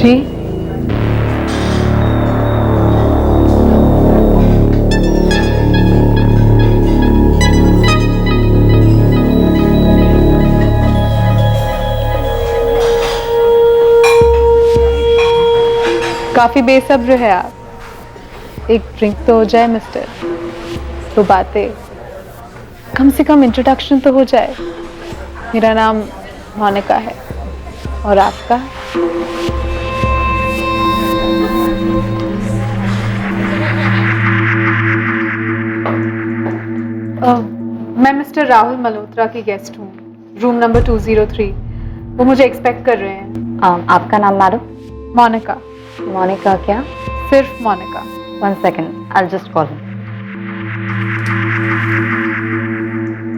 जी काफी बेसब्र है आप। एक ड्रिंक तो हो जाए मिस्टर, तो बातें, कम से कम इंट्रोडक्शन तो हो जाए। मेरा नाम मोनिका है और आपका? मैं मिस्टर राहुल मल्होत्रा की गेस्ट हूँ, रूम नंबर 203। वो मुझे एक्सपेक्ट कर रहे हैं। आपका नाम मैडम? मोनिका। मोनिका क्या? सिर्फ Monika. 1 second, I'll just call him.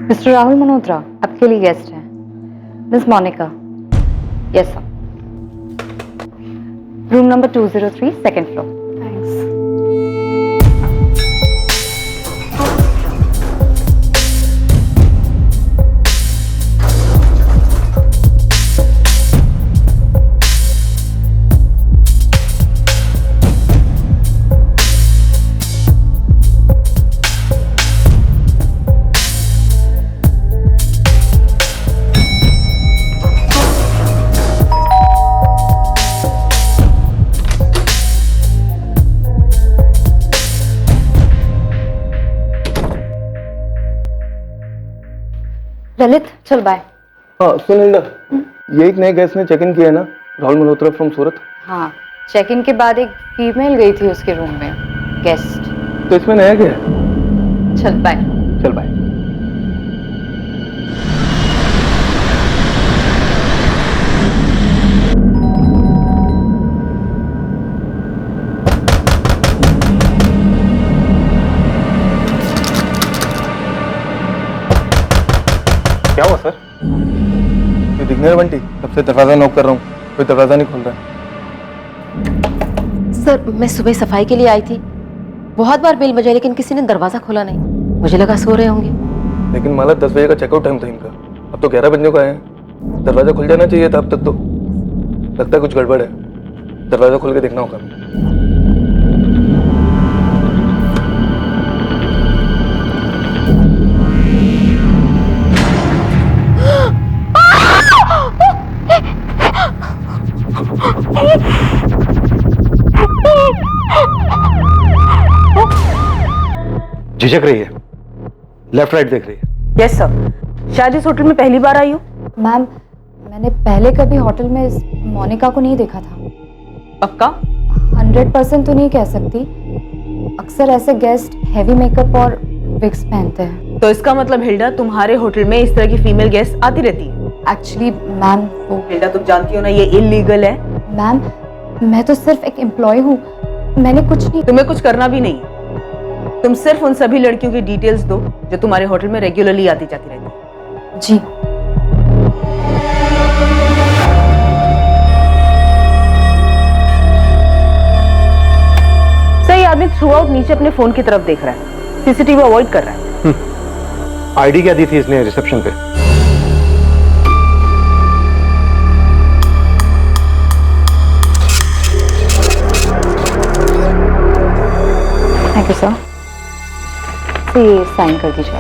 Mister Rahul Malhotra आपके लिए गेस्ट हैं। Miss Monika. Yes sir. Room number 203, second floor. Thanks. Lalit चल बाय। हाँ सुन इंदा, ये एक नए गेस्ट ने चेक इन किया है ना, राहुल मल्होत्रा फ्रॉम सूरत। हाँ, चेक इन के बाद एक फीमेल गई थी उसके रूम में, गेस्ट। तो इसमें नया क्या है? चल बाय। चल बाय। क्या हुआ सर? ये दिखने में बंटी, तब से दरवाजा नॉक कर रहा हूँ, कोई दरवाजा नहीं खोल रहा है। सर मैं सुबह सफाई के लिए आई थी, बहुत बार बेल बजाई लेकिन किसी ने दरवाजा खोला नहीं। मुझे लगा सो रहे होंगे। लेकिन माला 10 बजे का चेकआउट टाइम था इनका, अब तो 11 बजने को आए हैं। दरवाजा खुल जाना चाहिए था अब तक तो। लगता है कुछ गड़बड़ है, दरवाजा खोल के देखना होगा। झिझक रही है, लेफ्ट राइट देख रही है। यस सर, शायद इस होटल में पहली बार आई हूँ। मैम, मैंने पहले कभी होटल में इस मोनिका को नहीं देखा था। पक्का? 100% तो नहीं कह सकती। अक्सर ऐसे गेस्ट हैवी मेकअप और विग्स पहनते हैं। तो इसका मतलब हिल्डा तुम्हारे होटल में इस तरह की फीमेल गेस्ट आती रहती है? एक्चुअली मैम वो हिल्डा तुम जानती हो ना ये इलीगल है। मैम, मैं तो सिर्फ एक एम्प्लॉय हूँ, मैंने कुछ नहीं। तुम्हें कुछ करना भी नहीं, तुम सिर्फ उन सभी लड़कियों की डिटेल्स दो जो तुम्हारे होटल में रेगुलरली आती जाती रहती है। जी। सही आदमी थ्रू आउट नीचे अपने फोन की तरफ देख रहा है, सीसीटीवी अवॉइड कर रहा है। आईडी क्या दी थी इसने रिसेप्शन पे? Thank you sir. ये साइन कर दीजिए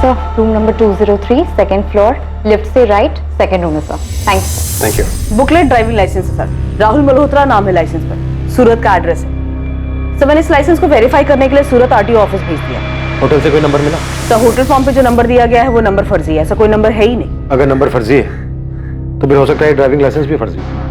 sir. Room number 203, second floor, lift से राइट, सेकेंड रूम है sir. Thanks. Thank you. Booklet driving license है सर, राहुल मल्होत्रा नाम है लाइसेंस पर, सूरत का एड्रेस है। सर मैंने इस लाइसेंस को वेरीफाई करने के लिए सूरत आरटीओ ऑफिस भेज दिया। होटल से कोई नंबर मिला? सर होटल फॉर्म पे जो नंबर दिया गया है वो नंबर फर्जी है, ऐसा कोई नंबर है ही नहीं। अगर नंबर फर्जी है तो फिर हो सकता है ड्राइविंग लाइसेंस भी फर्जी है।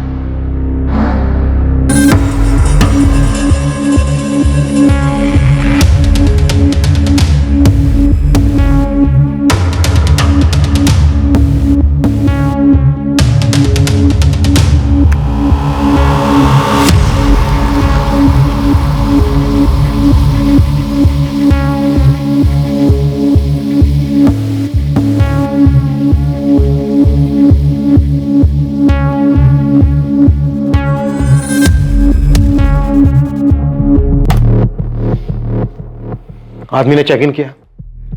आदमी ने चेक इन किया,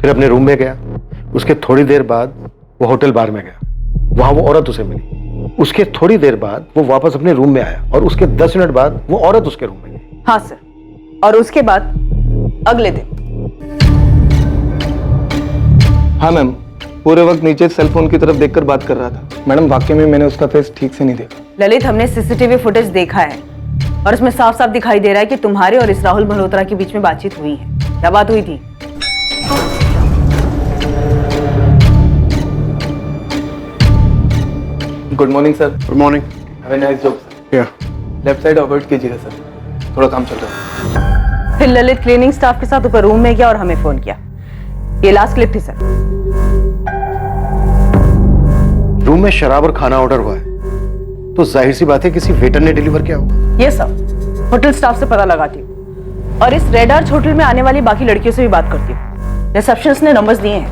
फिर अपने रूम में गया। उसके थोड़ी देर बाद वो होटल बार में गया, वहां वो औरत उसे मिली। उसके थोड़ी देर बाद वो वापस अपने रूम में आया और उसके 10 मिनट बाद वो औरत उसके रूम में गई। हाँ सर, और उसके बाद अगले दिन। हाँ मैम, पूरे वक्त नीचे सेलफोन की तरफ देखकर बात कर रहा था। मैडम वाकई में मैंने उसका फेस ठीक से नहीं देखा। ललित, हमने सीसीटीवी फुटेज देखा है और उसमें साफ साफ दिखाई दे रहा है कि तुम्हारे और इस राहुल मल्होत्रा के बीच में बातचीत हुई है। क्या बात हुई थी? Good morning sir. Good morning. Have a nice job sir. Left side avoid कीजिएगा सर, थोड़ा काम चल रहा है। फिर ललित क्लीनिंग स्टाफ के साथ ऊपर रूम में गया और हमें फोन किया। ये लास्ट क्लिप थी सर। रूम में शराब और खाना ऑर्डर हुआ है तो जाहिर सी बात है किसी वेटर ने डिलीवर किया होगा। ये सब होटल स्टाफ से पता लगाती हूँ और इस रेड आर्च होटल में आने वाली बाकी लड़कियों से भी बात करती हूँ। रिसेप्शनिस्ट ने नंबर्स दिए हैं।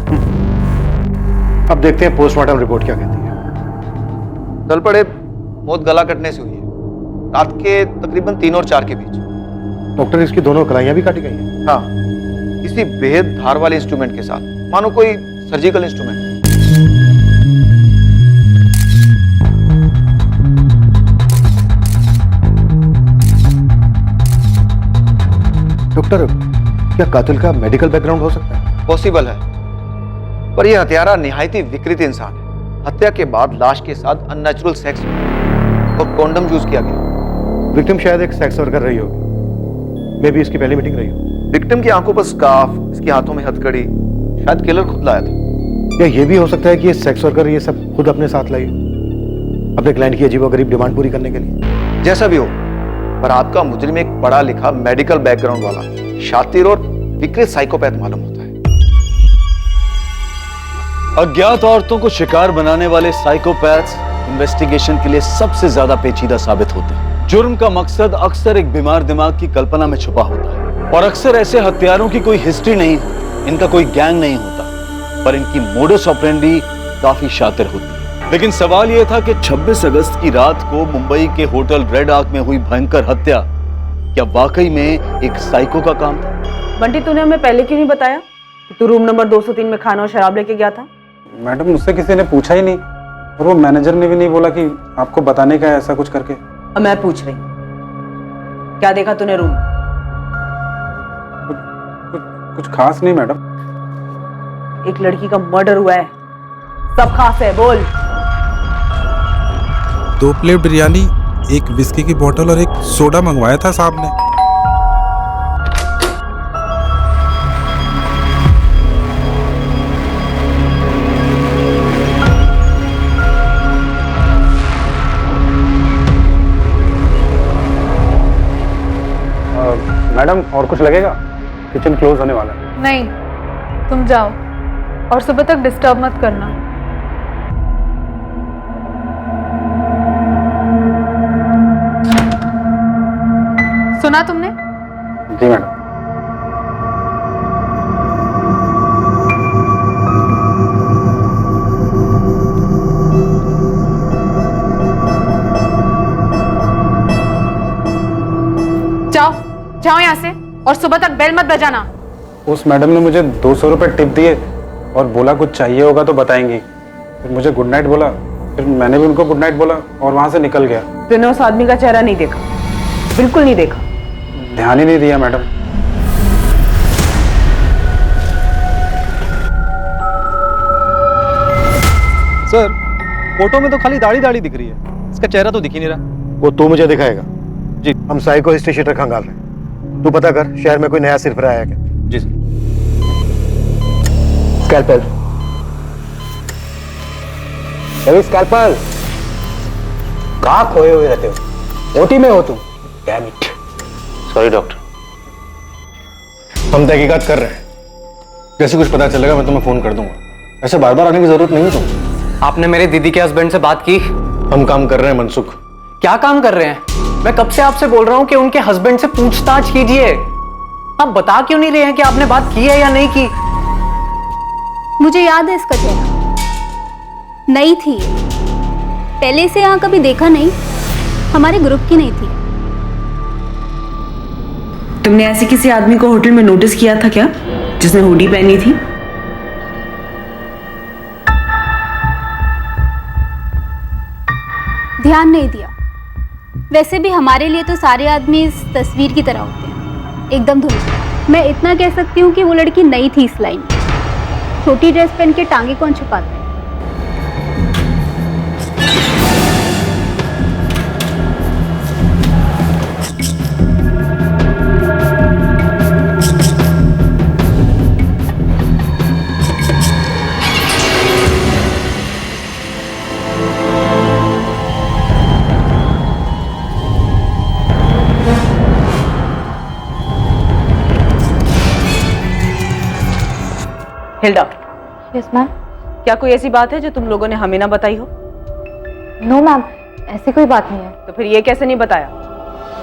अब देखते हैं पोस्टमार्टम रिपोर्ट क्या कहती है। चल पड़े, मौत गला कटने से हुई है, रात के तकरीबन 3 और 4 के बीच। डॉक्टर, इसकी दोनों कलाइयां भी काटी गई हैं। हाँ, किसी बेहद धार वाले इंस्ट्रूमेंट के साथ, मानो कोई सर्जिकल इंस्ट्रूमेंट। डॉक्टर, क्या कातिल का मेडिकल बैकग्राउंड हो सकता है? पॉसिबल है, पर यह हत्यारा निहायती विकृत इंसान है। हत्या के बाद लाश के साथ अननेचुरल सेक्स और कॉन्डम यूज किया गया। विक्टिम शायद एक सेक्स वर्कर रही होगी, मे बी इसकी पहली मीटिंग रही हो। विक्टिम की आंखों पर स्कार्फ, इसके हाथों में हथकड़ी, शायद किलर खुद लाया था। या ये भी हो सकता है कि ये सेक्स वर्कर ये सब खुद अपने साथ लाई हो, अपने क्लाइंट की अजीबोगरीब डिमांड पूरी करने के लिए। जैसा भी हो, पर आपका मुजरिम एक पढ़ा लिखा मेडिकल बैकग्राउंड वाला शातिर और विकृत साइकोपैथ मालूम होता है। अज्ञात औरतों को शिकार बनाने वाले साइकोपैथ्स इन्वेस्टिगेशन के लिए सबसे ज्यादा पेचीदा साबित होते हैं। जुर्म का मकसद अक्सर एक बीमार दिमाग की कल्पना में छुपा होता है और अक्सर ऐसे हत्यारों की कोई हिस्ट्री नहीं, इनका कोई गैंग नहीं होता, पर इनकी मोडस ऑपरेंडी काफी शातिर होती है। लेकिन सवाल यह था कि 26 अगस्त की रात को मुंबई के होटल रेड आर्क में हुई भयंकर हत्या क्या वाकई में एक साइको का काम था? बंटी, तूने हमें पहले क्यों नहीं बताया कि तू रूम नंबर 203 में खाना और शराब लेके गया था? मैडम, मुझसे किसी ने पूछा ही नहीं और वो मैनेजर ने भी नहीं बोला कि आपको बताने का है ऐसा कुछ करके। अब मैं पूछ रही हूँ, क्या देखा तूने रूम में? कुछ खास नहीं मैडम। एक लड़की का मर्डर हुआ है, सब खास है, बोल। 2 प्लेट बिरयानी, 1 विस्की की बोतल और 1 सोडा मंगवाया था साहब ने। मैडम, और कुछ लगेगा? किचन क्लोज होने वाला है। नहीं, तुम जाओ और सुबह तक डिस्टर्ब मत करना। सुना तुमने? जी मैडम। जाओ जाओ यहाँ से और सुबह तक बेल मत बजाना। उस मैडम ने मुझे 200 रुपए टिप दिए और बोला कुछ चाहिए होगा तो बताएंगी। फिर मुझे गुड नाइट बोला, फिर मैंने भी उनको गुड नाइट बोला और वहां से निकल गया। तूने उस आदमी का चेहरा नहीं देखा? बिल्कुल नहीं देखा? ध्यान ही नहीं दिया मैडम। सर, फोटो में तो खाली दाढ़ी दाढ़ी दिख रही है, इसका चेहरा तो दिख ही नहीं रहा। वो तू मुझे दिखाएगा। जी। हम साइको हिस्ट्री शीटर खंगाल रहे हैं, तू पता कर शहर में कोई नया सिरफिरा आया क्या। जी सर। Scalpel, scalpel. कहाँ खोए हुए रहते हो? ओटी में हो तुम? Damn it. Sorry doctor. हम तहकीकात कर रहे हैं, जैसे कुछ पता चलेगा मैं तुम्हें फोन कर दूंगा। ऐसे बार बार आने की जरूरत नहीं है तुम। आपने मेरे दीदी के हस्बैंड से बात की? हम काम कर रहे हैं मनसुख। क्या काम कर रहे हैं? मैं कब से आपसे बोल रहा हूं कि उनके हस्बैंड से पूछताछ कीजिए। आप बता क्यों नहीं रहे हैं कि आपने बात की है या नहीं की? मुझे याद है इसका चेहरा, नहीं थी ये। पहले से यहाँ कभी देखा नहीं, हमारे ग्रुप की नहीं थी। तुमने ऐसे किसी आदमी को होटल में नोटिस किया था क्या, जिसने हुडी पहनी थी? ध्यान नहीं दिया। वैसे भी हमारे लिए तो सारे आदमी इस तस्वीर की तरह होते हैं, एकदम धुंधले। मैं इतना कह सकती हूँ कि वो लड़की नई थी इस लाइन में। छोटी ड्रेस पहन के टांगे कौन छुपाता है? Hilda, yes ma'am. क्या कोई ऐसी बात है जो तुम लोगों ने हमें ना बताई हो? नो मैम, ऐसी कोई बात नहीं है। तो फिर ये कैसे नहीं बताया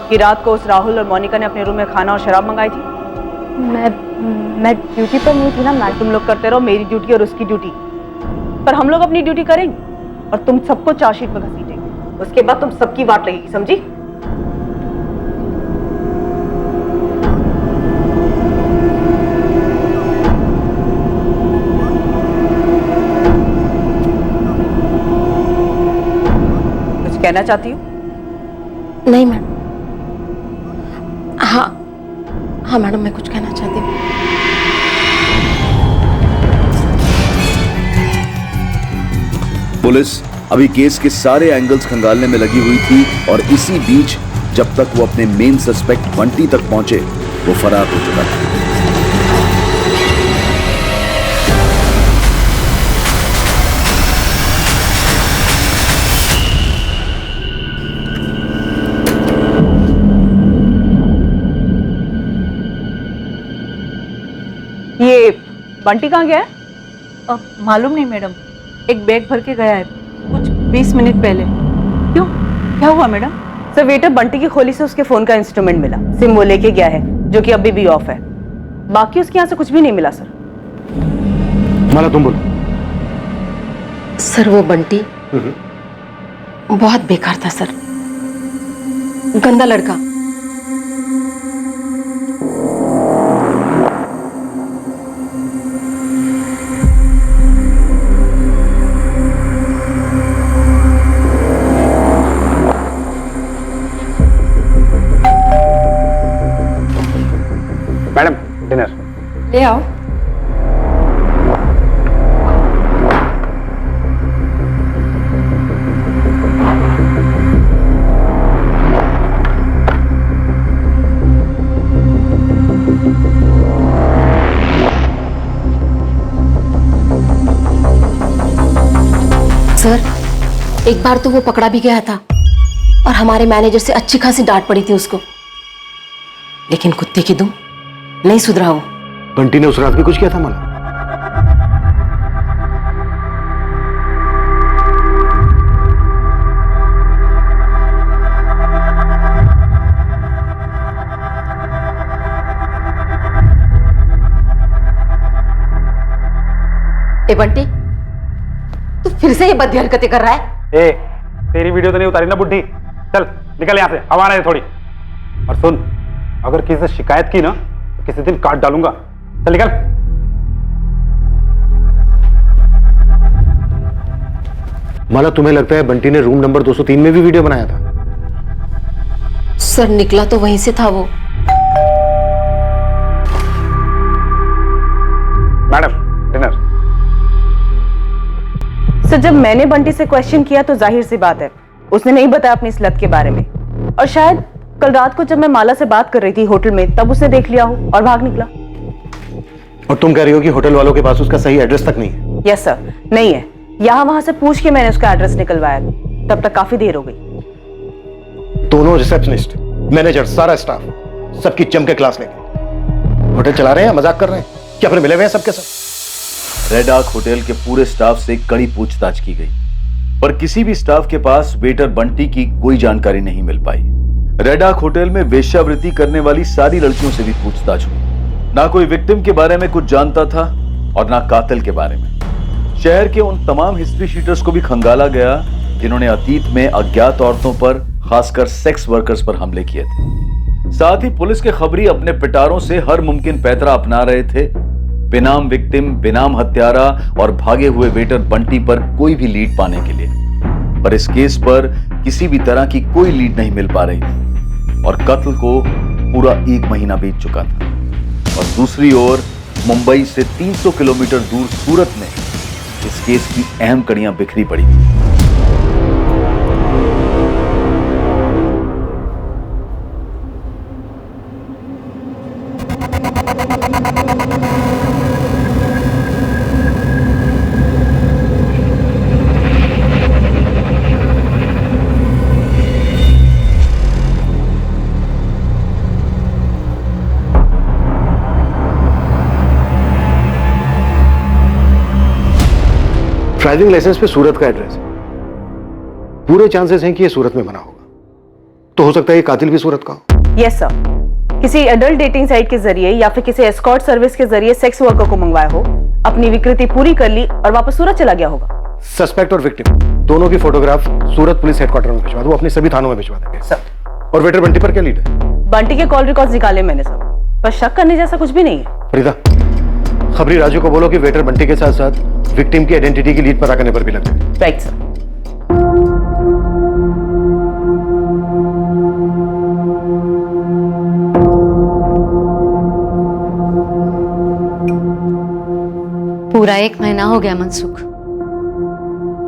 कि रात को उस राहुल और मोनिका ने अपने रूम में खाना और शराब मंगाई थी? मैं ड्यूटी पर नहीं थी ना मैम। तुम लोग करते रहो मेरी ड्यूटी और उसकी ड्यूटी, पर हम लोग अपनी ड्यूटी करेंगे और तुम सबको चार्जशीट में घसीटेंगे। उसके बाद तुम सबकी वाट लगेगी, समझी? कहना चाहती हूँ? नहीं मैडम। हाँ हाँ मैडम, मैं कुछ कहना चाहती हूँ। पुलिस अभी केस के सारे एंगल्स खंगालने में लगी हुई थी और इसी बीच जब तक वो अपने मेन सस्पेक्ट बंटी तक पहुंचे वो फरार हो चुका था। ये बंटी कहाँ गया है? अब मालूम नहीं मैडम, एक बैग भर के गया है कुछ 20 मिनट पहले। क्यों, क्या हुआ मैडम? सर वेटर, बंटी की खोली से उसके फोन का इंस्ट्रूमेंट मिला। सिम वो लेके गया है जो कि अभी भी ऑफ है। बाकी उसके यहाँ से कुछ भी नहीं मिला सर। माला तुम बोलो। सर वो बंटी बहुत बेकार था सर, गंदा लड़का। मैडम डिनर ले आओ। सर एक बार तो वो पकड़ा भी गया था और हमारे मैनेजर से अच्छी खासी डांट पड़ी थी उसको, लेकिन कुत्ते की दुम नहीं सुधरा वो। बंटी ने उस रात भी कुछ किया था माला? ए बंटी, तू फिर से ये बदी हरकतें कर रहा है? ए, तेरी वीडियो तो नहीं उतारी ना बुड्ढी? चल निकल यहाँ से, हवा आने दे थोड़ी। और सुन, अगर किसी से शिकायत की ना तो किसी दिन काट डालूंगा। चल निकल। माला तुम्हें लगता है बंटी ने रूम नंबर 203 में भी वीडियो बनाया था? सर निकला तो वहीं से था वो। Madam dinner. सर जब मैंने बंटी से क्वेश्चन किया तो जाहिर सी बात है उसने नहीं बताया अपनी इस लत के बारे में, और शायद कल रात को जब मैं माला से बात कर रही थी होटल में तब उसने देख लिया हो और भाग निकला। और तुम कह रही हो कि होटल वालों के पास उसका सही एड्रेस तक नहीं है? यस सर, नहीं है। यहाँ वहां से पूछ के मैंने उसका एड्रेस निकलवाया, तब तक काफी देर हो गई। दोनों रिसेप्शनिस्ट, मैनेजर, सारा स्टाफ सबकी जम के क्लास लेके होटल चला रहे हैं, मजाक कर रहे हैं क्या? फिर मिले हुए हैं सबके सब? रेड आर्क होटल के पूरे स्टाफ से कड़ी पूछताछ की गई, पर किसी भी स्टाफ के पास वेटर बंटी की कोई जानकारी नहीं मिल पाई। रेड आर्क होटल में वेश्यावृत्ति करने वाली सारी लड़कियों से भी पूछताछ हुई। ना कोई विक्टिम के बारे में कुछ जानता था और ना कातिल के बारे में। शहर के उन तमाम हिस्ट्री शीटर्स को भी खंगाला गया जिन्होंने अतीत में अज्ञात औरतों पर, खासकर सेक्स वर्कर्स पर हमले किए थे। साथ ही पुलिस के खबरी अपने पिटारों से हर मुमकिन पैतरा अपना रहे थे बेनाम विक्टिम, बेनाम हत्यारा और भागे हुए वेटर बंटी पर कोई भी लीड पाने के लिए। पर इस केस पर किसी भी तरह की कोई लीड नहीं मिल पा रही थी और कत्ल को पूरा 1 महीना बीत चुका था। और दूसरी ओर मुंबई से 300 किलोमीटर दूर सूरत में इस केस की अहम कड़ियां बिखरी पड़ी थी। ड्राइविंग लाइसेंस पे सूरत का एड्रेस है। पूरे चांसेस हैं कि ये सूरत में बना होगा, तो हो सकता है ये कातिल भी सूरत का हो। यस सर, किसी एडल्ट डेटिंग साइट के जरिए या फिर किसी एस्कॉर्ट सर्विस के जरिए सेक्स वर्कर को मंगवाया हो, अपनी विकृति पूरी कर ली और वापस सूरत चला गया होगा। सस्पेक्ट और विक्टिम दोनों की फोटोग्राफ सूरत पुलिस हेडक्वार्टर में भिजवा दो, अपने सभी थानों में भिजवा देंगे सर। और वेटर बंटी पर क्या लीड है? बंटी के कॉल रिकॉर्ड्स निकाले मैंने सर, पर शक करने जैसा कुछ भी नहीं है। फरीदा, खबरी राजू को बोलो कि वेटर बंटी के साथ साथ विक्टिम की आइडेंटिटी की लीड पता करने पर भी लग जाए। Right sir. पूरा 1 महीना हो गया मनसुख,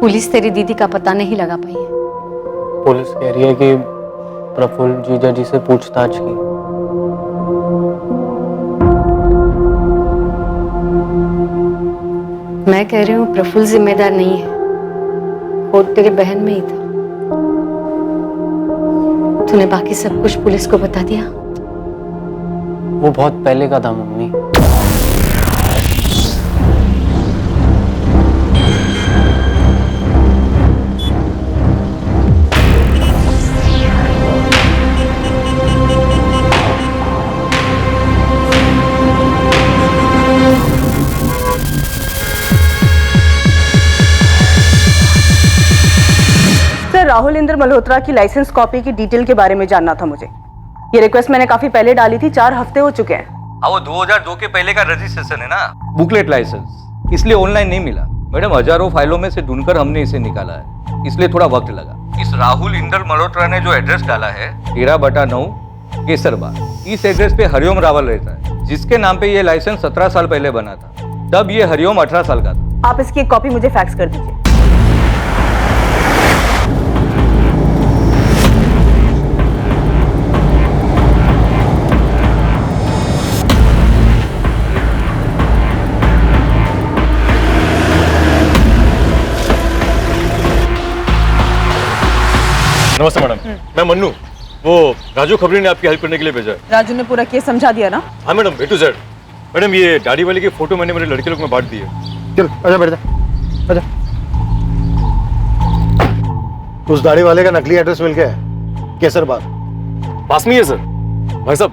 पुलिस तेरी दीदी का पता नहीं लगा पाई है। पुलिस कह रही है कि प्रफुल्ल जीजा जी से पूछताछ की। मैं कह रही हूँ प्रफुल्ल जिम्मेदार नहीं है, वो तेरी बहन में ही था। तूने बाकी सब कुछ पुलिस को बता दिया? वो बहुत पहले का था मम्मी। राहुल इंद्र मल्होत्रा की लाइसेंस कॉपी की डिटेल के बारे में जानना था मुझे। ये रिक्वेस्ट मैंने काफी पहले डाली थी, 4 हफ्ते हो चुके हैं। हाँ, वो 2002 के पहले का रजिस्ट्रेशन है ना, बुकलेट लाइसेंस, इसलिए ऑनलाइन नहीं मिला मैडम। हजारों फाइलों में से ढूंढकर हमने इसे निकाला है, इसलिए थोड़ा वक्त लगा। इस राहुल इंद्र मल्होत्रा ने जो एड्रेस डाला है 13/9 केसरबाग, इस एड्रेस पे हरिओम रावल रहता है, जिसके नाम पे ये लाइसेंस 17 साल पहले बना था। तब ये हरिओम 18 साल का था। आप इसकी एक कॉपी मुझे फैक्स कर दीजिए। नमस्ते मैडम, मैं मन्नू। वो राजू खबरी ने आपकी हेल्प करने के लिए भेजा है। राजू ने पूरा केस समझा दिया ना? हाँ madam, A to Z। Madam, ये दाढ़ी वाले की फोटो मैंने मेरे लड़के लोग में बांट दी है। चल आजा, बैठ जा, आजा। उस दाढ़ी वाले का नकली एड्रेस मिल गया है, केसरबाग पास में ही है सर। भाई साहब,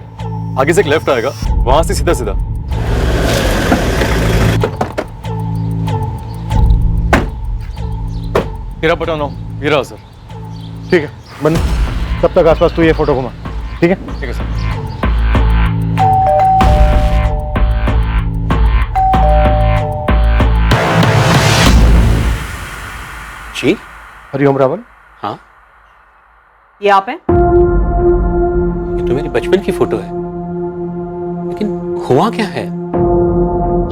आगे से एक लेफ्ट आएगा, वहां से सीधा सीधा। तेरा पता ना, ये रहा सर। ठीक है मन्नू, तब तक आसपास तू ये फोटो घुमा। ठीक है? ठीक है सर। जी, हरिओम रावल। हाँ, ये आप हैं? ये तो मेरी बचपन की फोटो है, लेकिन हुआ क्या है?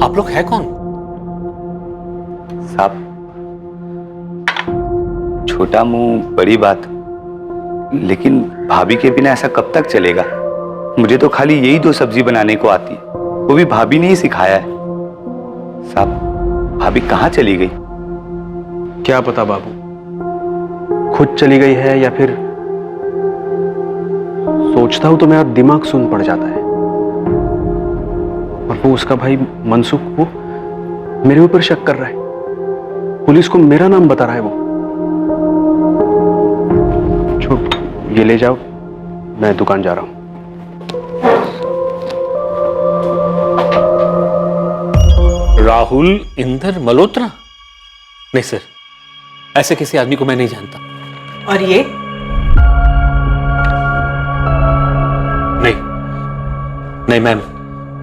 आप लोग है कौन? साहब, छोटा मुंह बड़ी बात, लेकिन भाभी के बिना ऐसा कब तक चलेगा? मुझे तो खाली यही 2 सब्जी बनाने को आती है, वो भी भाभी ने ही सिखाया है। साहब, भाभी कहाँ चली गई? क्या पता बाबू, खुद चली गई है या फिर सोचता हूं तो मेरा दिमाग सुन पड़ जाता है। और वो उसका भाई मनसुख, वो मेरे ऊपर शक कर रहा है, पुलिस को मेरा नाम बता रहा है। वो ये ले जाओ, मैं दुकान जा रहा हूं। राहुल इंद्र मल्होत्रा? नहीं सर, ऐसे किसी आदमी को मैं नहीं जानता। और ये? नहीं मैम,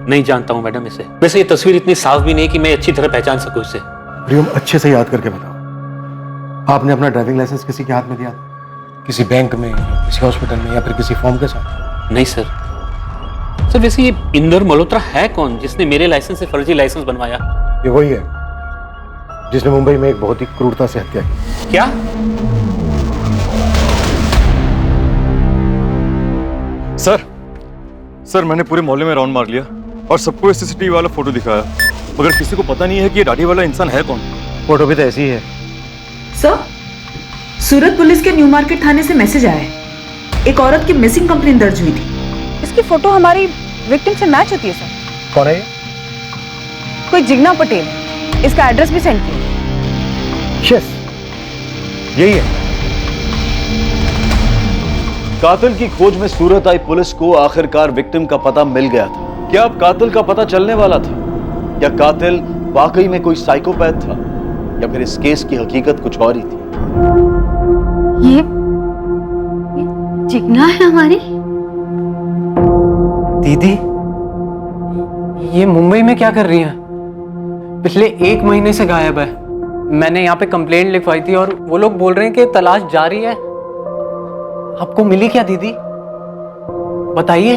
नहीं जानता हूं मैडम इसे। वैसे ये तस्वीर इतनी साफ भी नहीं कि मैं अच्छी तरह पहचान सकूं इसे। हरिओम, अच्छे से याद करके बताओ, आपने अपना ड्राइविंग लाइसेंस किसी के हाथ में दिया था? किसी बैंक में, किसी हॉस्पिटल में, या फिर किसी फॉर्म के साथ? नहीं सर। सर वैसे ये इंदर मल्होत्रा है कौन जिसने मेरे लाइसेंस से फर्जी लाइसेंस बनवाया? ये वही है जिसने मुंबई में एक बहुत ही क्रूरता से हत्या की। क्या? सर मैंने पूरे मोहल्ले में राउंड मार लिया और सबको सीसीटीवी वाला फोटो दिखाया, मगर किसी को पता नहीं है कि ये दाढ़ी वाला इंसान है कौन। फोटो भी तो ऐसी ही है। सर, सूरत पुलिस के न्यू मार्केट थाने से मैसेज आया है। एक औरत की मिसिंग कंप्लेंट दर्ज हुई थी। इसकी फोटो हमारी विक्टिम से मैच होती है सर। कौन है ये? कोई जिग्ना पटेल। इसका एड्रेस भी सेंड किया। यस, यही है। कातिल की खोज में सूरत आई पुलिस को आखिरकार विक्टिम का पता मिल गया था। क्या अब कातिल का पता चलने वाला था? या कातिल वाकई में कोई साइकोपैथ था, या फिर इस केस की हकीकत कुछ और ही थी? ये जिग्ना है हमारी दीदी। ये मुंबई में क्या कर रही हैं? पिछले 1 महीने से गायब है। मैंने यहाँ पे कंप्लेंट लिखवाई थी और वो लोग बोल रहे हैं कि तलाश जारी है। आपको मिली क्या दीदी? बताइए।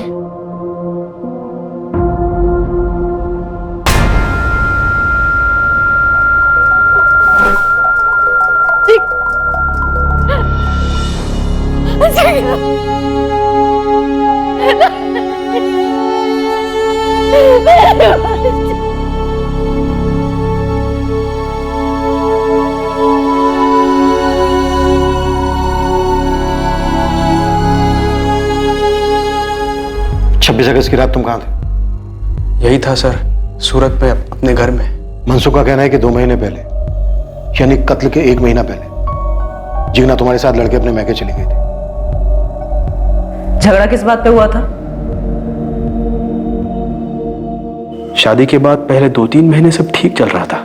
अगस्त की रात तुम कहां थे? यही था सर, सूरत पे अपने घर में। मनसुख का कहना है कि 2 महीने पहले, यानी कत्ल के 1 महीना पहले, जिग्ना तुम्हारे साथ लड़के अपने मैके चली गई थी। झगड़ा किस बात पे हुआ था? शादी के बाद पहले 2-3 महीने सब ठीक चल रहा था,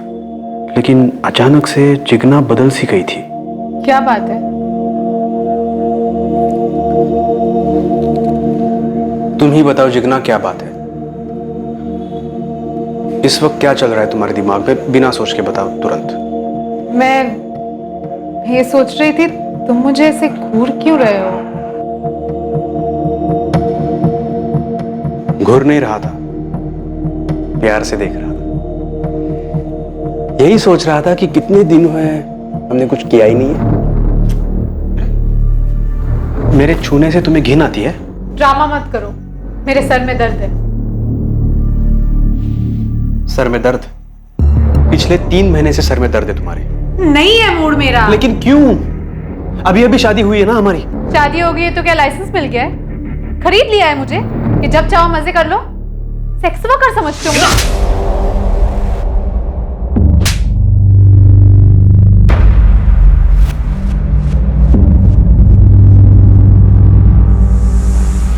लेकिन अचानक से जिग्ना बदल सी गई थी। क्या बात है? तुम ही बताओ जिग्ना, क्या बात है? इस वक्त क्या चल रहा है तुम्हारे दिमाग में? बिना सोच के बताओ तुरंत। मैं ये सोच रही थी, तुम मुझे ऐसे घूर क्यों रहे हो? घूर नहीं रहा था, प्यार से देख रहा था। यही सोच रहा था कि कितने दिन हुए हमने कुछ किया ही नहीं है। मेरे छूने से तुम्हें घिन आती है? ड्रामा मत करो, मेरे सर में दर्द है। सर में दर्द? पिछले 3 महीने से सर में दर्द है तुम्हारे। नहीं है मूड मेरा। लेकिन क्यों? अभी अभी शादी हुई है ना हमारी। शादी हो गई है तो क्या लाइसेंस मिल गया है? खरीद लिया है मुझे कि जब चाहो मजे कर लो? सेक्स वर्कर समझते हो?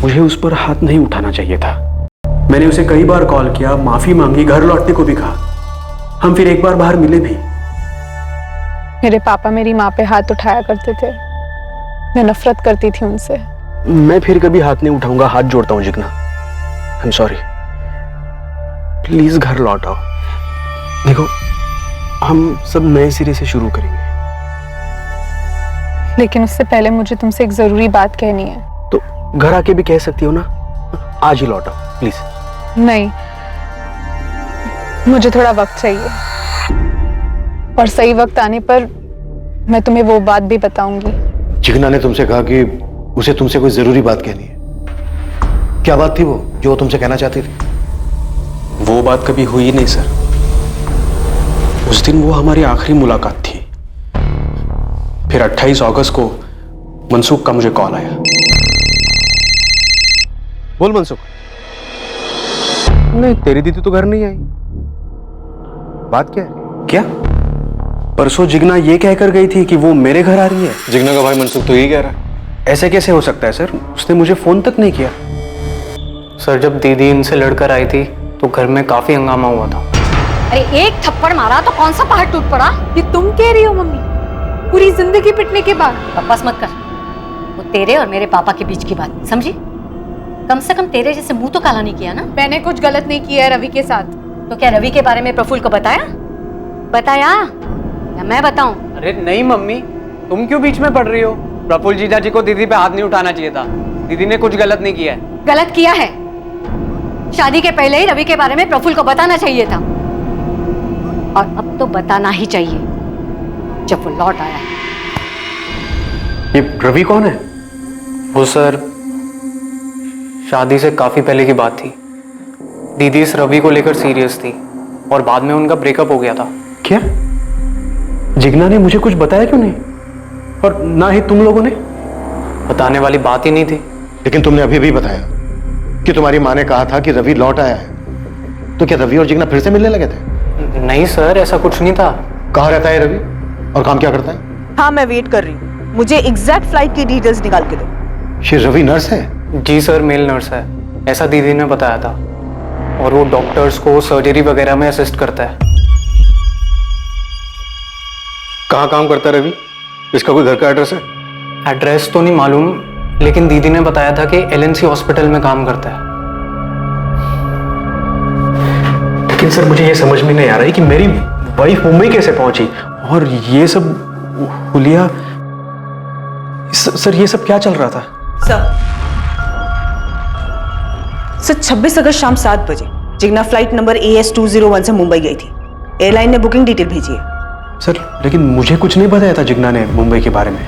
मुझे उस पर हाथ नहीं उठाना चाहिए था। मैंने उसे कई बार कॉल किया, माफी मांगी, घर लौटने को भी कहा। हम फिर एक बार बाहर मिले भी। मेरे पापा मेरी माँ पे हाथ उठाया करते थे, मैं नफरत करती थी उनसे। मैं फिर कभी हाथ नहीं उठाऊंगा, हाथ जोड़ता हूँ Jigna. I am sorry, please घर लौट आओ। देखो, हम सब नए सिरे से शुरू करेंगे। लेकिन उससे पहले मुझे तुमसे एक जरूरी बात कहनी है। तो घर आके भी कह सकती हो ना, आज ही लौट आओ प्लीज। नहीं, मुझे थोड़ा वक्त चाहिए, और सही वक्त आने पर मैं तुम्हें वो बात भी बताऊंगी। जिग्ना ने तुमसे कहा कि उसे तुमसे कोई जरूरी बात कहनी है। क्या बात थी वो जो वो तुमसे कहना चाहती थी? वो बात कभी हुई नहीं सर। उस दिन वो हमारी आखिरी मुलाकात थी। फिर 28 अगस्त को मनसुख का मुझे कॉल आया। बोल मनसुख। नहीं, तेरी दीदी तो घर नहीं आई। बात क्या है? क्या? परसों जिग्ना ये कहकर गई थी कि वो मेरे घर आ रही है। जिग्ना का भाई मनसुख तो यही कह रहा है। ऐसे कैसे हो सकता है सर? उसने मुझे फोन तक नहीं किया। सर, जब दीदी इनसे लड़कर आई थी तो घर में काफी हंगामा हुआ था। अरे एक थप्पड़ मारा तो कौन सा पहाड़ टूट पड़ा? ये तुम कह रही हो मम्मी? पूरी जिंदगी पिटने के बाद? बकवास मत कर। वो तेरे और मेरे पापा के बीच की बात, समझी? कम से कम तेरे जैसे मुंह तो काला नहीं किया ना। मैंने कुछ गलत नहीं किया है रवि के साथ। तो क्या रवि के बारे में प्रफुल्ल को बताया? बताया या मैं बताऊं? अरे नहीं मम्मी, तुम क्यों बीच में पड़ रही हो? प्रफुल्ल जीजा जी को दीदी पे हाथ नहीं उठाना चाहिए था। दीदी ने कुछ गलत नहीं किया है। गलत किया है। शादी के पहले ही रवि के बारे में प्रफुल्ल को बताना चाहिए था, और अब तो बताना ही चाहिए जब वो लौट आया। ये रवि कौन है? वो सर, शादी से काफी पहले की बात थी। दीदी इस रवि को लेकर सीरियस थी और बाद में उनका ब्रेकअप हो गया था। क्या जिग्ना ने मुझे कुछ बताया क्यों नहीं, और ना ही तुम लोगों ने? बताने वाली बात ही नहीं थी। लेकिन तुमने अभी भी बताया कि तुम्हारी माँ ने कहा था कि रवि लौट आया है। तो क्या रवि और जिग्ना फिर से मिलने लगे थे? नहीं सर, ऐसा कुछ नहीं था। कहाँ रहता है रवि और काम क्या करता है? हाँ, मैं वेट कर रही हूँ। मुझे एग्जैक्ट फ्लाइट की डिटेल्स निकाल के दो। ये रवि नर्स है? जी सर, मेल नर्स है, ऐसा दीदी ने बताया था। और वो डॉक्टर्स को सर्जरी वगैरह में असिस्ट करता है। कहाँ काम करता है रवि? इसका कोई घर का एड्रेस है? एड्रेस तो नहीं मालूम, लेकिन दीदी ने बताया था कि एलएनसी हॉस्पिटल में काम करता है। लेकिन सर मुझे ये समझ में नहीं आ रहा है कि मेरी वाइफ मुंबई कैसे पहुंची, और ये सब हुलिया। सर ये सब क्या चल रहा था? सर 26 अगस्त शाम 7 बजे जिग्ना फ्लाइट नंबर AS201 से मुंबई गई थी। एयरलाइन ने बुकिंग डिटेल भेजी है। सर लेकिन मुझे कुछ नहीं बताया था जिग्ना ने मुंबई के बारे में।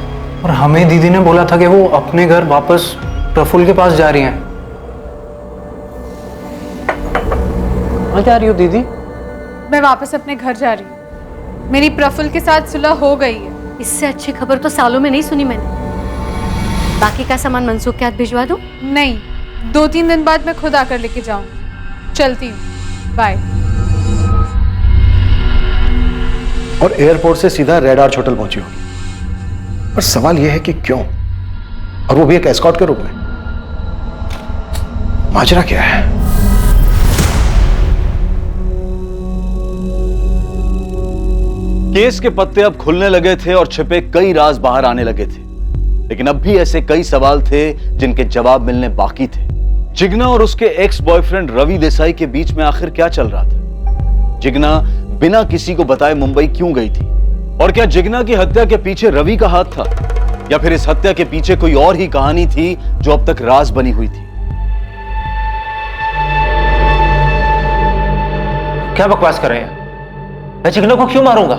और हमें दीदी ने बोला था कि वो अपने घर वापस प्रफुल्ल के पास जा रही हैं। कहाँ जा रही हो दीदी? मैं वापस अपने घर जा रही हूँ। मेरी प्रफुल्ल के साथ सुलह हो गई है। इससे अच्छी खबर तो सालों में नहीं सुनी मैंने। बाकी का सामान मनसूख के हाथ भिजवा दूं? नहीं, 2-3 दिन बाद मैं खुद आकर लेके जाऊंगी। चलती हूँ, बाय। और एयरपोर्ट से सीधा रेड आर्च होटल पहुंची होगी। पर सवाल यह है कि क्यों, और वो भी एक एस्कॉर्ट के रूप में। माजरा क्या है? केस के पत्ते अब खुलने लगे थे और छिपे कई राज बाहर आने लगे थे, लेकिन अब भी ऐसे कई सवाल थे जिनके जवाब मिलने बाकी थे। जिग्ना और उसके एक्स बॉयफ्रेंड रवि देसाई के बीच में आखिर क्या चल रहा था? जिग्ना बिना किसी को बताए मुंबई क्यों गई थी? और क्या जिग्ना की हत्या के पीछे रवि का हाथ था, या फिर इस हत्या के पीछे कोई और ही कहानी थी जो अब तक राज बनी हुई थी? क्या बकवास कर रहे हैं? मैं जिग्ना को क्यों मारूंगा?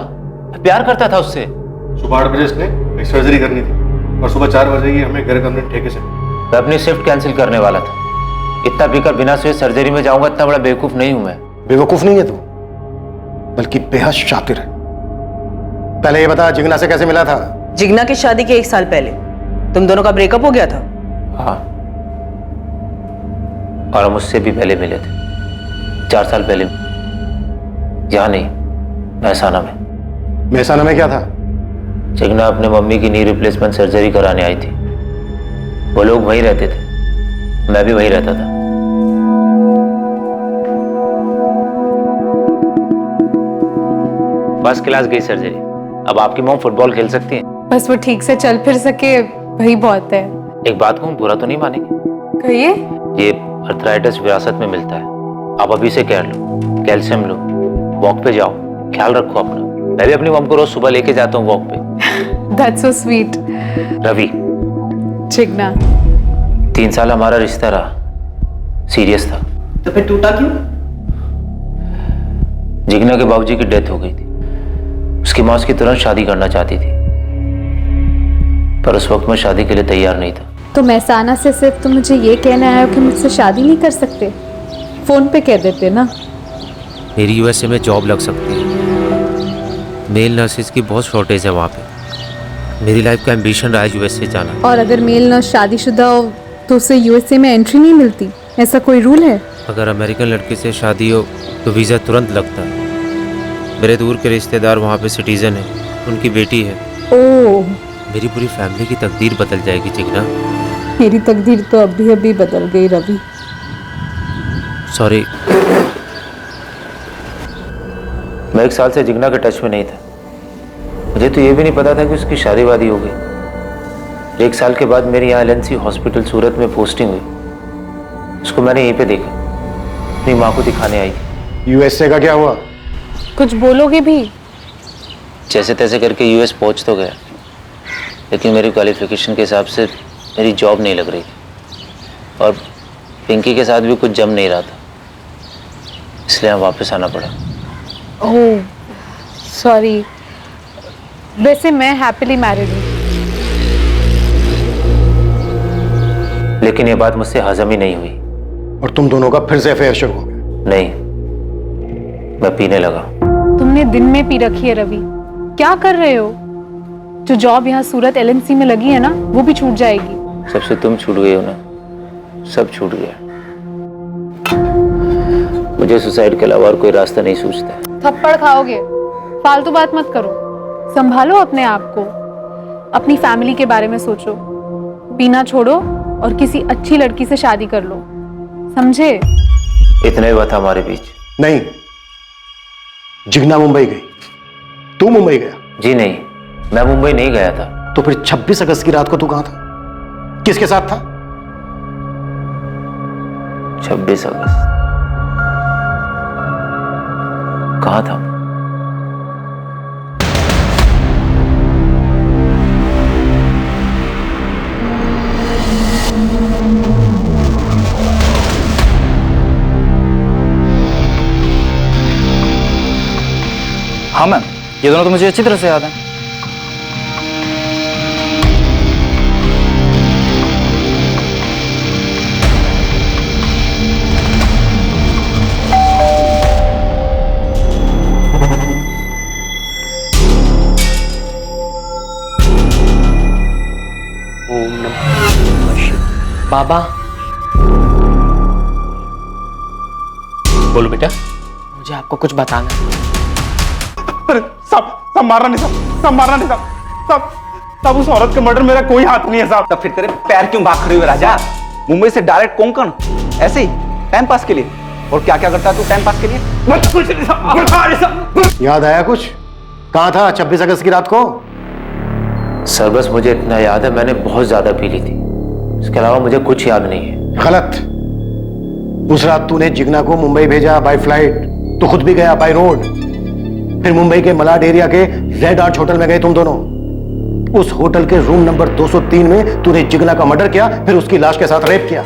मैं प्यार करता था उससे। सुबह 8 बजे इसने एक सर्जरी करनी थी और सुबह 4 बजे ही हमें घर कमरे ठेके से। मैं अपनी शिफ्ट कैंसिल करने वाला था। इतना पीकर बिना सोए सर्जरी में जाऊंगा, इतना बड़ा बेवकूफ नहीं हूं मैं। बेवकूफ नहीं है तू, बल्कि बेहद शातिर है। पहले ये बता, जिग्ना से कैसे मिला था? जिग्ना की शादी के 1 साल पहले तुम दोनों का ब्रेकअप हो गया था। हाँ, और हम उससे भी पहले मिले थे, 4 साल पहले। यहाँ नहीं, महसाना में। महसाना में क्या था? जिग्ना अपने मम्मी की नी रिप्लेसमेंट सर्जरी कराने आई थी। वो लोग वहीं रहते थे, मैं भी वहीं रहता था। फर्स्ट क्लास गई सर्जरी। अब आपकी मॉम फुटबॉल खेल सकती है? बस वो ठीक से चल फिर सके, वही बहुत है। एक बात कहूँ, बुरा तो नहीं मानेंगे? कहिए। ये अर्थराइटिस विरासत में मिलता है। आप अभी से केयर लो, कैल्शियम लो, वॉक पे जाओ, ख्याल रखो अपना। मैं भी अपनी मॉम को रोज सुबह लेके जाता हूँ वॉक पे। That's so sweet. Ravi, Jigna, 3 साल हमारा रिश्ता रहा, सीरियस था। तो फिर टूटा क्यों? जिग्ना के बाबूजी की डेथ हो गई थी। उसकी माँ उसकी तुरंत शादी करना चाहती थी, पर उस वक्त मैं शादी के लिए तैयार नहीं था। तो महसाना से सिर्फ तुम मुझे ये कहना आए हो कि मुझसे शादी नहीं कर सकते? फोन पे कह देते ना। मेरी यूएसए में जॉब लग सकती है। मेल नर्सेज की बहुत शॉर्टेज है वहाँ पे। मेरी लाइफ का एम्बिशन रहा है यूएसए जाना। और अगर मेल नर्स शादीशुदा हो तो उसे यूएसए में एंट्री नहीं मिलती, ऐसा कोई रूल है? अगर अमेरिकन लड़के से शादी हो तो वीज़ा तुरंत लगता है। मेरे दूर के रिश्तेदार वहाँ पे सिटीजन है, उनकी बेटी है। ओह, मेरी पूरी फैमिली की तकदीर बदल जाएगी जिग्ना। मेरी तकदीर तो अभी अभी बदल गई रवि। सॉरी। मैं 1 साल से जिग्ना के टच में नहीं था। मुझे तो ये भी नहीं पता था कि उसकी शादी वादी हो गई। 1 साल के बाद मेरी यहाँ एलएनसी हॉस्पिटल सूरत में पोस्टिंग हुई। उसको मैंने यहीं पे देखा, अपनी माँ को दिखाने आई थी। यूएसए का क्या हुआ? कुछ बोलोगे भी? जैसे तैसे करके यूएस पहुंच तो गया, लेकिन मेरी क्वालिफिकेशन के हिसाब से मेरी जॉब नहीं लग रही और पिंकी के साथ भी कुछ जम नहीं रहा था, इसलिए यहाँ वापस आना पड़ा। ओह सॉरी, वैसे मैं हैप्पीली मैरिड हूँ। लेकिन ये बात मुझसे हजम ही नहीं हुई। और तुम दोनों का फिर से अफेयर शुरू हो गया? नहीं, मैं पीने लगा। तुमने दिन में पी रखी है रवि, क्या कर रहे हो? जो जॉब यहाँ सूरत LNC में लगी है ना, वो भी छूट जाएगी। सबसे तुम छूट गए हो ना, सब छूट गया। मुझे सुसाइड के अलावा और कोई रास्ता नहीं सूझता। थप्पड़ खाओगे, फालतू बात मत करो, संभालो अपने आप को, अपनी फैमिली के बारे में सोचो, पीना छोड़ो और किसी अच्छी लड़की से शादी कर लो, समझे? इतना ही बात हमारे बीच। नहीं, जिग्ना मुंबई गई, तू मुंबई गया? जी नहीं, मैं मुंबई नहीं गया था। तो फिर 26 अगस्त की रात को तू कहां था, किसके साथ था? 26 अगस्त कहां था? हाँ मैम, ये दोनों तो मुझे अच्छी तरह से याद है। बाबा, बोलो बेटा। मुझे आपको कुछ बताना है। सब मारना नहीं साहब, सब मारना नहीं साहब, सब उस औरत का मर्डर मेरा कोई हाथ नहीं है साहब। तब फिर तेरे पैर क्यों भाग खड़े हुए राजा? मुंबई से डायरेक्ट कोंकण, ऐसे ही टाइम पास के लिए। और क्या क्या करता है तू टाइम पास के लिए? कुछ नहीं साहब। याद आया कुछ? कहां था 26 अगस्त की रात को? सर बस मुझे इतना याद है, मैंने बहुत ज्यादा पी ली थी, इसके अलावा मुझे कुछ याद नहीं है। गलत। उस रात तूने जिग्ना को मुंबई भेजा बाय फ्लाइट, तो खुद भी गया बाय रोड। फिर मुंबई के मलाड एरिया के रेड आर्च होटल में गए तुम दोनों। उस होटल के रूम नंबर 203 में तूने जिग्ना का मर्डर किया, फिर उसकी लाश के साथ रेप किया।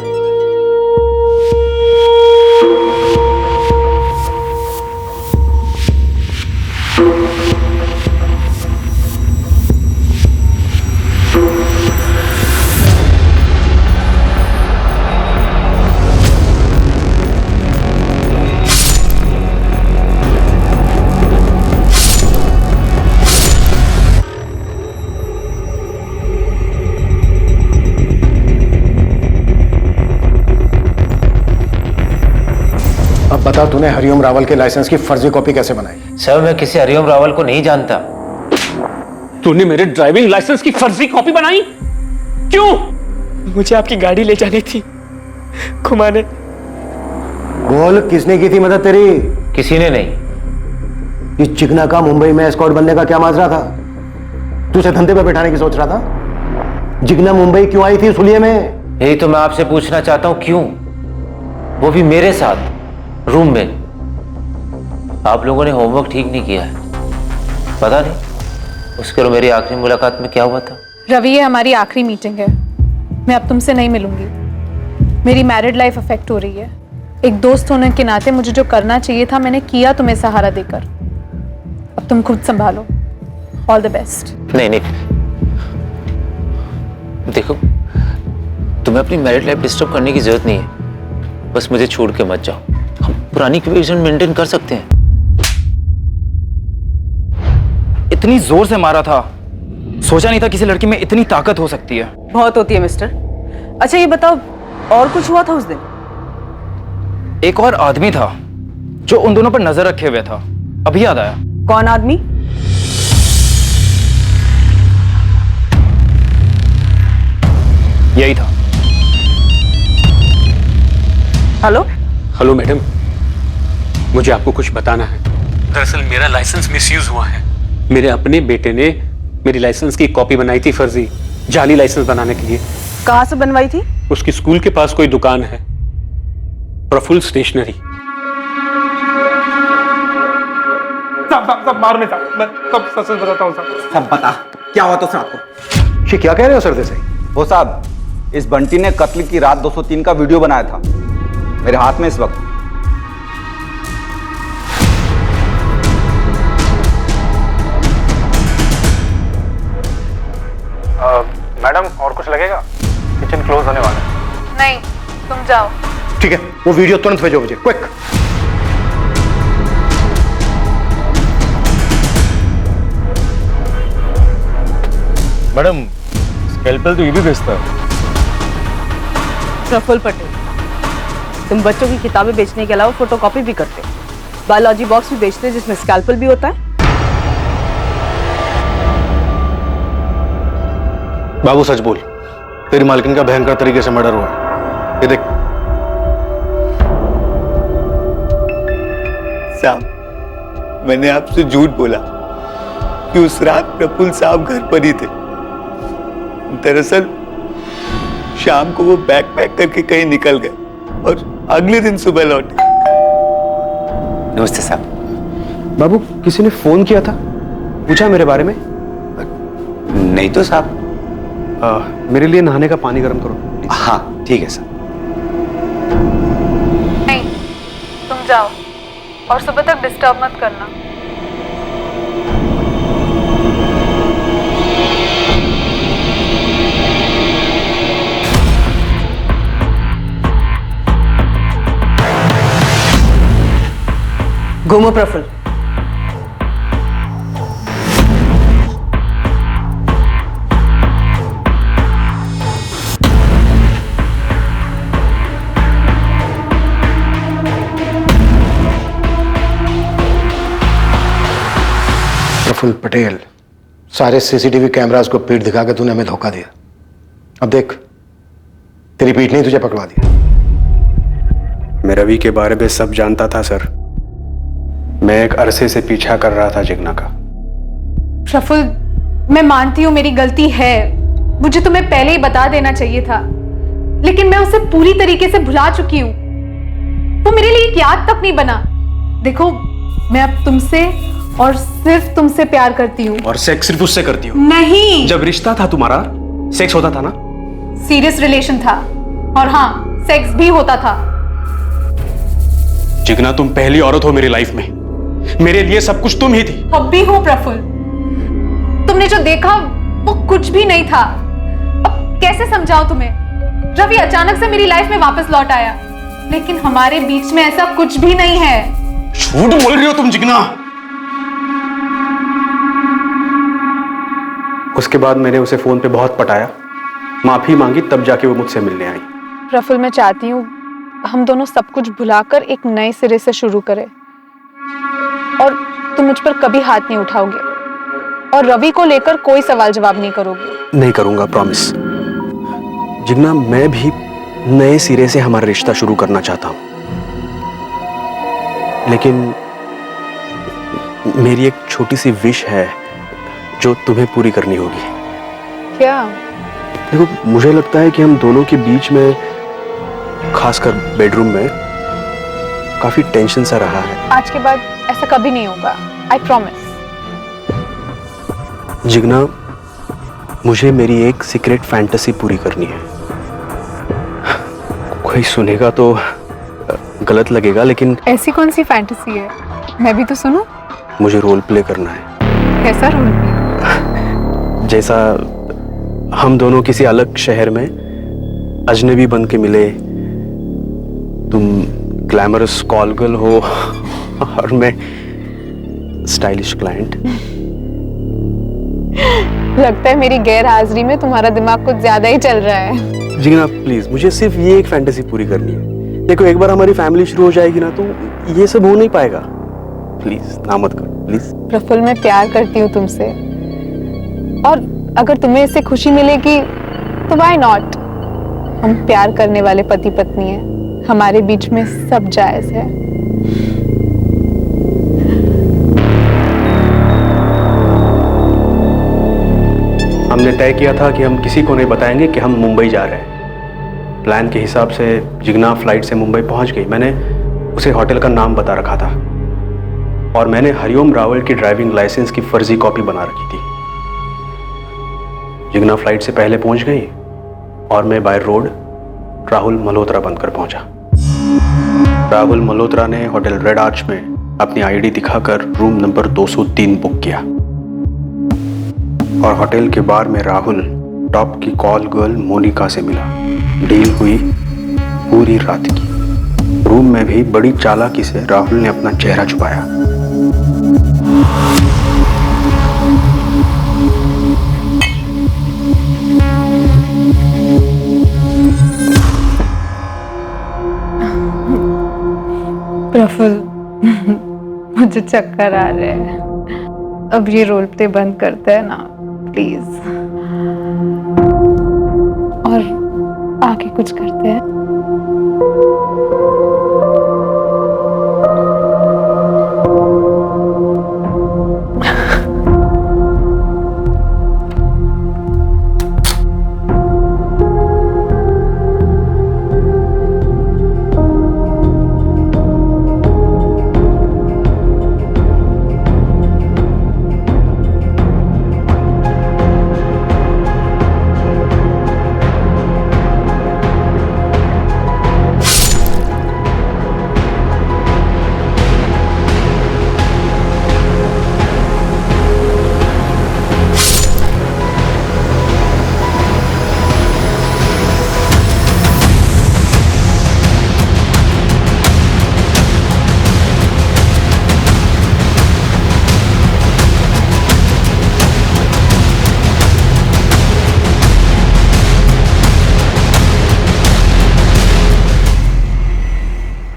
बता, तूने हरिओम रावल के लाइसेंस की फर्जी कॉपी कैसे बनाई? सर मैं किसी हरिओम रावल को नहीं जानता। तूने मेरे ड्राइविंग लाइसेंस की फर्जी कॉपी बनाई? क्यों? मुझे आपकी गाड़ी ले जानी थी घुमाने। बोल, किसने की थी मदद तेरी? किसी ने नहीं। इस चिकना का मुंबई में एस्कॉर्ट बनने का क्या माजरा था? तू उसे धंधे पे बैठाने की सोच रहा था? जिग्ना मुंबई क्यों आई थी उस हुलिये में? यही तो मैं आपसे पूछना चाहता हूं, क्यों? वो भी मेरे साथ रूम में। आप लोगों ने होमवर्क ठीक नहीं किया है, पता नहीं उसके और मेरी आखिरी मुलाकात में क्या हुआ था। रवि, ये हमारी आखिरी मीटिंग है, मैं अब तुमसे नहीं मिलूंगी। मेरी मैरिड लाइफ अफेक्ट हो रही है। एक दोस्त होने के नाते मुझे जो करना चाहिए था मैंने किया तुम्हें सहारा देकर। अब तुम खुद संभालो। All the best. नहीं नहीं, देखो तुम्हें अपनी मैरिड लाइफ डिस्टर्ब करने की जरूरत नहीं है, बस मुझे छोड़ के मत जाओ। हम पुरानी इक्वेशन मेंटेन कर सकते हैं। इतनी जोर से मारा था, सोचा नहीं था किसी लड़की में इतनी ताकत हो सकती है। बहुत होती है मिस्टर। अच्छा ये बताओ, और कुछ हुआ था उस दिन? एक और आदमी था जो उन दोनों पर नजर रखे हुए था, अभी याद आया। कौन आदमी? यही था। हेलो हेलो मैडम, मुझे आपको कुछ बताना है। दरअसल मेरा लाइसेंस मिसयूज हुआ है। मेरे अपने बेटे ने मेरी लाइसेंस की कॉपी बनाई थी फर्जी, जाली लाइसेंस बनाने के लिए। कहां से बनवाई थी? उसकी स्कूल के पास कोई दुकान है, प्रफुल्ल स्टेशनरी। सब मारो नहीं साहब, मैं सब सच बताता हूँ साहब। सब बता, क्या हुआ तो रात को? ये क्या कह रहे हो सर देसाई? वो साहब, इस बंटी ने कत्ल की रात 203 का वीडियो बनाया था, मेरे हाथ में इस वक्त। मैडम और कुछ लगेगा? किचन क्लोज होने वाला है। नहीं, तुम जाओ। ठीक है, वो वीडियो तुरंत भेजो मुझे, क्विक। मैडम, स्कैल्पेल तो ये भी बेचता है। प्रफुल्ल पटेल, तुम बच्चों की किताबें बेचने के अलावा फोटोकॉपी भी करते हो, बायोलॉजी बॉक्स भी बेचते हैं जिसमें स्कैल्पेल भी होता है। बाबू सच बोल, तेरी मालकिन का भयंकर तरीके से मर्डर हुआ है। ये देख। साहब, मैंने आपसे झूठ बोला कि उस रात प्रफुल्ल साहब घर पर ही थे। दरअसल शाम को वो बैग पैक करके कहीं निकल गए और अगले दिन सुबह लौटे। नमस्ते साहब। बाबू, किसी ने फोन किया था, पूछा मेरे बारे में? नहीं तो साहब। मेरे लिए नहाने का पानी गर्म करो। हाँ ठीक है साहब। नहीं, तुम जाओ और सुबह तक डिस्टर्ब मत करना। घूमो प्रफुल्ल। प्रफुल्ल पटेल, सारे सीसीटीवी कैमरास को पीठ दिखा के तूने हमें धोखा दिया। अब देख, तेरी पीठ ने तुझे पकड़वा दिया। मैं रवि के बारे में सब जानता था सर। मैं एक अरसे से पीछा कर रहा था जिग्ना का। प्रफुल्ल, मैं मानती हूँ मेरी गलती है, मुझे तुम्हें पहले ही बता देना चाहिए था, लेकिन मैं उसे पूरी तरीके से भुला चुकी हूँ। वो मेरे लिए एक याद तक नहीं बना। देखो, मैं अब तुमसे और सिर्फ तुमसे प्यार करती हूँ। और सेक्स सिर्फ उससे करती हूँ? नहीं, जब रिश्ता था तुम्हारा, सेक्स होता था ना? सीरियस रिलेशन था, और हाँ, सेक्स भी होता था। जिग्ना, तुम पहली औरत हो मेरी लाइफ में। मेरे लिए सब कुछ तुम ही थी। अब भी हो प्रफुल्ल। तुमने जो देखा वो कुछ भी नहीं था। अब कैसे समझाऊं तुम्हें? रवि अचानक से मेरी लाइफ में वापस लौट आया, लेकिन हमारे बीच में ऐसा कुछ भी नहीं है। झूठ बोल रही हो तुम जिग्ना। उसके बाद मैंने उसे फोन पे बहुत पटाया, माफी मांगी, तब जाके वो मुझसे मिलने आई। प्रफुल्ल, मैं चाहती हूँ हम दोनों सब कुछ भुलाकर एक नए सिरे से शुरू करें, और तुम मुझ पर कभी हाथ नहीं उठाओगे, और रवि को लेकर कोई सवाल जवाब नहीं करोगे। नहीं करूंगा, प्रॉमिस। जिग्ना, मैं भी नए सिरे से हमारा रिश्ता शुरू करना चाहता हूं, लेकिन मेरी एक छोटी सी विश है जो तुम्हें पूरी करनी होगी। क्या? देखो, मुझे लगता है कि हम दोनों के बीच में, खासकर बेडरूम में, काफी टेंशन सा रहा है। आज के बाद ऐसा कभी नहीं होगा, आई प्रॉमिस। जिग्ना, मुझे मेरी एक सीक्रेट फैंटेसी पूरी करनी है। कोई सुनेगा तो गलत लगेगा, लेकिन ऐसी कौन सी फैंटेसी है? मैं भी तो सुनूं। मुझे रोल प्ले करना है। कैसा रोल प्ले? जैसा हम दोनों किसी अलग शहर में अजनबी बन के मिले, तुम ग्लैमरस कॉल गर्ल हो और मैं स्टाइलिश क्लाइंट। लगता है मेरी गैर हाजिरी में तुम्हारा दिमाग कुछ ज्यादा ही चल रहा है। जिग्ना, प्लीज, मुझे सिर्फ ये एक फैंटेसी पूरी करनी है। देखो, एक बार हमारी फैमिली शुरू हो जाएगी ना, तो ये सब हो नहीं पाएगा। प्लीज ना मत करो, प्लीज। प्रफुल्ल, मैं प्यार करती हूँ तुमसे, और अगर तुम्हें इससे खुशी मिलेगी तो व्हाई नॉट। हम प्यार करने वाले पति पत्नी हैं, हमारे बीच में सब जायज है। हमने तय किया था कि हम किसी को नहीं बताएंगे कि हम मुंबई जा रहे हैं। प्लान के हिसाब से जिग्ना फ्लाइट से मुंबई पहुंच गई। मैंने उसे होटल का नाम बता रखा था, और मैंने हरिओम रावल की ड्राइविंग लाइसेंस की फर्जी कॉपी बना रखी थी। जिग्ना फ्लाइट से पहले पहुंच गई और मैं बाय रोड राहुल मल्होत्रा बनकर पहुंचा। राहुल मल्होत्रा ने होटल रेड आर्च में अपनी आईडी दिखाकर रूम नंबर 203 बुक किया और होटल के बार में राहुल टॉप की कॉल गर्ल मोनिका से मिला। डील हुई पूरी रात की। रूम में भी बड़ी चालाकी से राहुल ने अपना चेहरा छुपाया। प्रफुल्ल, मुझे चक्कर आ रहे हैं। अब ये रोल प्ले बंद करते हैं ना प्लीज, और आगे कुछ करते हैं।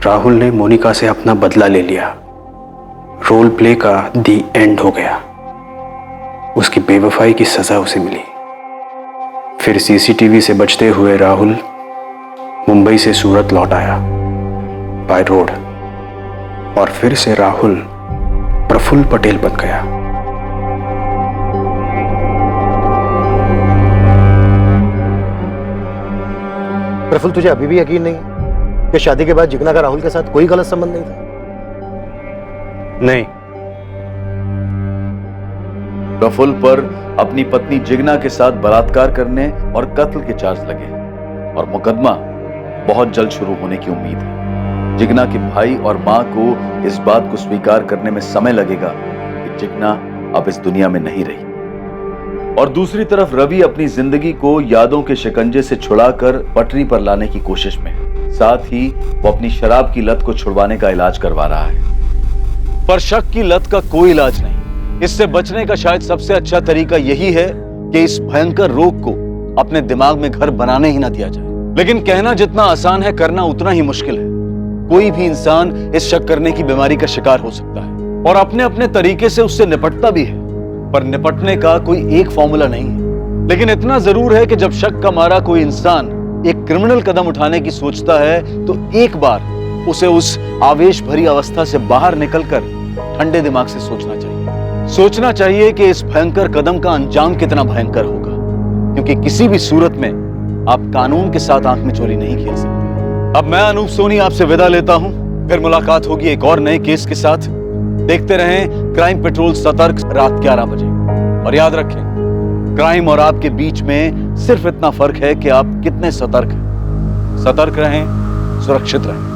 राहुल ने मोनिका से अपना बदला ले लिया। रोल प्ले का दी एंड हो गया। उसकी बेवफाई की सजा उसे मिली। फिर सीसीटीवी से बचते हुए राहुल मुंबई से सूरत लौट आया बाय रोड, और फिर से राहुल प्रफुल्ल पटेल बन गया। प्रफुल्ल, तुझे अभी भी यकीन नहीं कि शादी के बाद जिग्ना का राहुल के साथ कोई गलत संबंध नहीं था? नहीं। प्रफुल्ल पर अपनी पत्नी जिग्ना के साथ बलात्कार करने और कत्ल के चार्ज लगे और मुकदमा बहुत जल्द शुरू होने की उम्मीद है। जिग्ना के भाई और मां को इस बात को स्वीकार करने में समय लगेगा कि जिग्ना अब इस दुनिया में नहीं रही। और दूसरी तरफ रवि अपनी जिंदगी को यादों के शिकंजे से छुड़ाकर पटरी पर लाने की कोशिश में है। साथ ही वो अपनी शराब की लत को छुड़वाने का इलाज करवा रहा है। पर शक की लत का कोई इलाज नहीं। इससे बचने का शायद सबसे अच्छा तरीका यही है कि इस भयंकर रोग को अपने दिमाग में घर बनाने ही ना दिया जाए। लेकिन कहना जितना आसान है, करना उतना ही मुश्किल है। कोई भी इंसान इस शक करने की बीमारी का शिकार हो सकता है और अपने अपने तरीके से उससे निपटता भी है। पर निपटने का कोई एक फॉर्मूला नहीं है। लेकिन इतना जरूर है कि जब शक का मारा कोई इंसान एक क्रिमिनल कदम उठाने की सोचता है तो एक बार उसे उस आवेश भरी अवस्था से बाहर निकलकर ठंडे दिमाग से सोचना चाहिए। सोचना चाहिए कि इस भयंकर कदम का अंजाम कितना भयंकर होगा, क्योंकि किसी भी सूरत में आप कानून के साथ आंख मिचौली नहीं खेल सकते। अब मैं अनूप सोनी आपसे विदा लेता हूं। फिर मुलाकात होगी एक और नए केस के साथ। देखते रहें क्राइम पेट्रोल सतर्क रात 11 बजे। और याद रखें, क्राइम और आपके बीच में सिर्फ इतना फर्क है कि आप कितने सतर्क हैं। सतर्क रहें, सुरक्षित रहें।